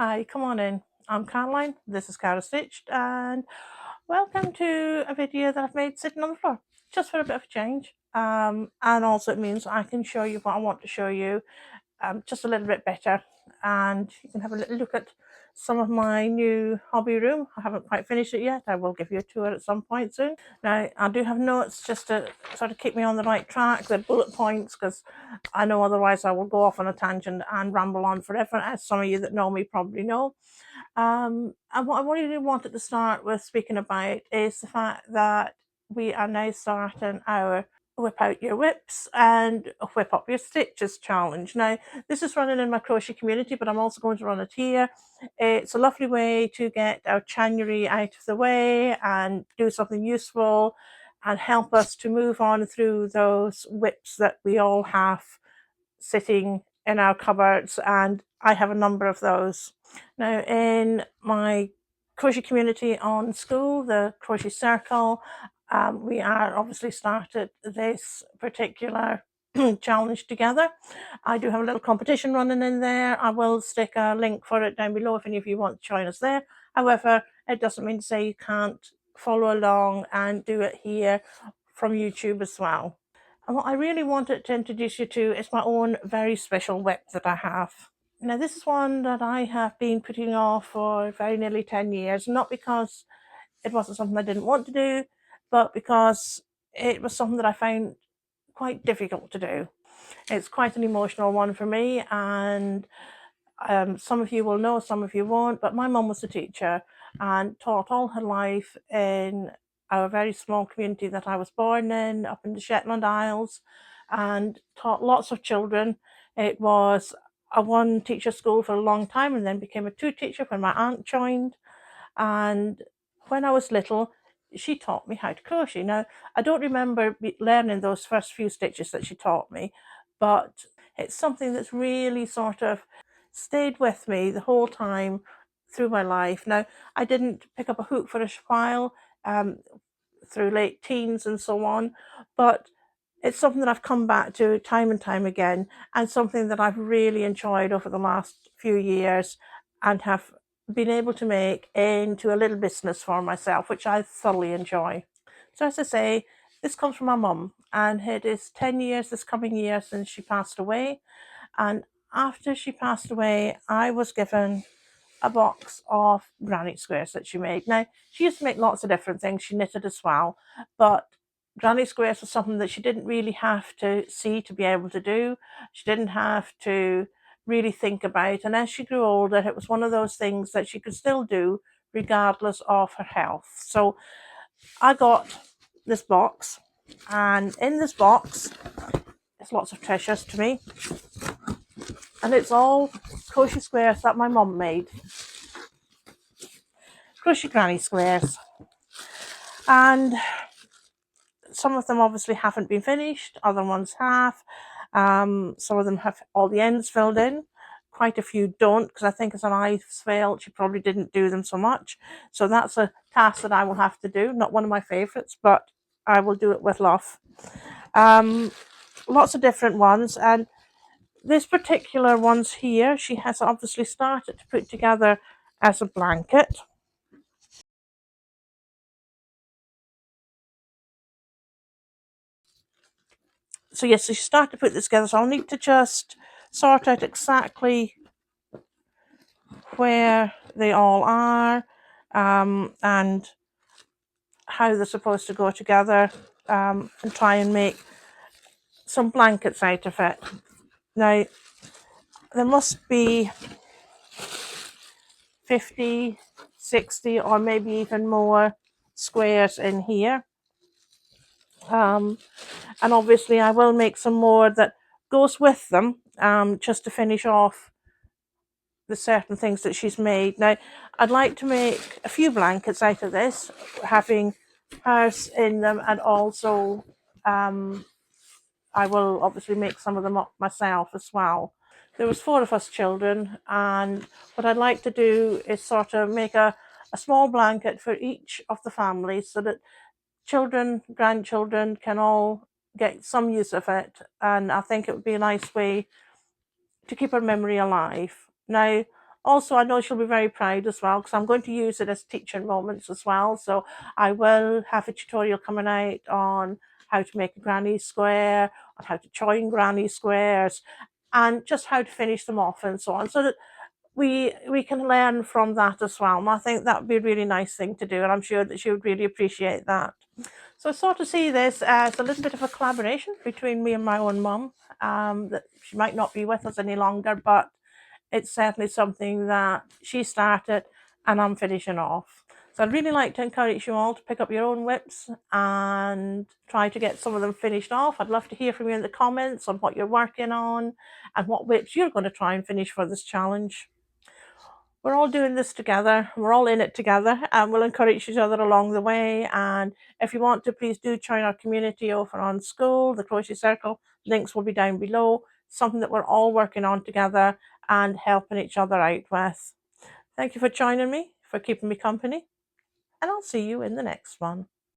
Hi, come on in. I'm Caroline, this is Caro-stitched, and welcome to a video that I've made sitting on the floor, just for a bit of a change. And also it means I can show you what I want to show you just a little bit better, and you can have a little look at some of my new hobby room. I haven't quite finished it yet. I will give you a tour at some point soon. Now, I do have notes just to sort of keep me on the right track, the bullet points, because I know otherwise I will go off on a tangent and ramble on forever, as some of you that know me probably know. And what I really wanted to start with speaking about is the fact that we are now starting our whip out your whips and whip up your stitches challenge. Now, this is running in my crochet community, but I'm also going to run it here. It's a lovely way to get our January out of the way and do something useful and help us to move on through those whips that we all have sitting in our cupboards, and I have a number of those. Now, in my crochet community on school, the crochet circle, we are obviously started this particular challenge together. I do have a little competition running in there. I will stick a link for it down below if any of you want to join us there. However, it doesn't mean to say you can't follow along and do it here from YouTube as well. And what I really wanted to introduce you to is my own very special whip that I have. Now, this is one that I have been putting off for very nearly 10 years, not because it wasn't something I didn't want to do, but because it was something that I found quite difficult to do. It's quite an emotional one for me, and some of you will know, some of you won't, but my mum was a teacher and taught all her life in our very small community that I was born in, up in the Shetland Isles, and taught lots of children. It was a one teacher school for a long time and then became a two teacher when my aunt joined. And when I was little, she taught me how to crochet. Now, I don't remember learning those first few stitches that she taught me, but it's something that's really sort of stayed with me the whole time through my life. Now, I didn't pick up a hook for a while through late teens and so on, but it's something that I've come back to time and time again, and something that I've really enjoyed over the last few years and have been able to make into a little business for myself, which I thoroughly enjoy. So, as I say, this comes from my mum, and it is 10 years this coming year since she passed away. And after she passed away, I was given a box of granny squares that she made. Now, she used to make lots of different things. She knitted as well, but granny squares was something that she didn't really have to see to be able to do. She didn't have to really think about. And as she grew older, it was one of those things that she could still do regardless of her health. So I got this box, and in this box, there's lots of treasures to me. And it's all crochet squares that my mum made. Crochet granny squares. And some of them obviously haven't been finished, other ones have. Some of them have all the ends filled in. Quite a few don't, because I think as an eye failed, she probably didn't do them so much. So that's a task that I will have to do. Not one of my favourites, but I will do it with love. Lots of different ones, and this particular ones here, she has obviously started to put together as a blanket. So yes, so she started to put this together, so I'll need to just sort out exactly where they all are, and how they're supposed to go together, and try and make some blankets out of it. Now, there must be 50, 60, or maybe even more squares in here. And obviously I will make some more that goes with them, just to finish off the certain things that she's made. Now, I'd like to make a few blankets out of this, having hers in them, and also I will obviously make some of them up myself as well. There was 4 of us children, and what I'd like to do is sort of make a small blanket for each of the families, so that children, grandchildren can all get some use of it, and I think it would be a nice way to keep our memory alive. Now, Also, I know she'll be very proud as well because I'm going to use it as teaching moments as well. So I will have a tutorial coming out on how to make a granny square, on how to join granny squares, and just how to finish them off and so on, so that we can learn from that as well. And I think that would be a really nice thing to do, and I'm sure that she would really appreciate that. So I sort of see this as a little bit of a collaboration between me and my own mum. That she might not be with us any longer, but it's certainly something that she started and I'm finishing off. So I'd really like to encourage you all to pick up your own WIPs and try to get some of them finished off. I'd love to hear from you in the comments on what you're working on and what WIPs you're going to try and finish for this challenge. We're all doing this together. We're all in it together, and we'll encourage each other along the way. And if you want to, please do join our community over on School, the Crochet Circle. Links will be down below. Something that we're all working on together and helping each other out with. Thank you for joining me, for keeping me company, and I'll see you in the next one.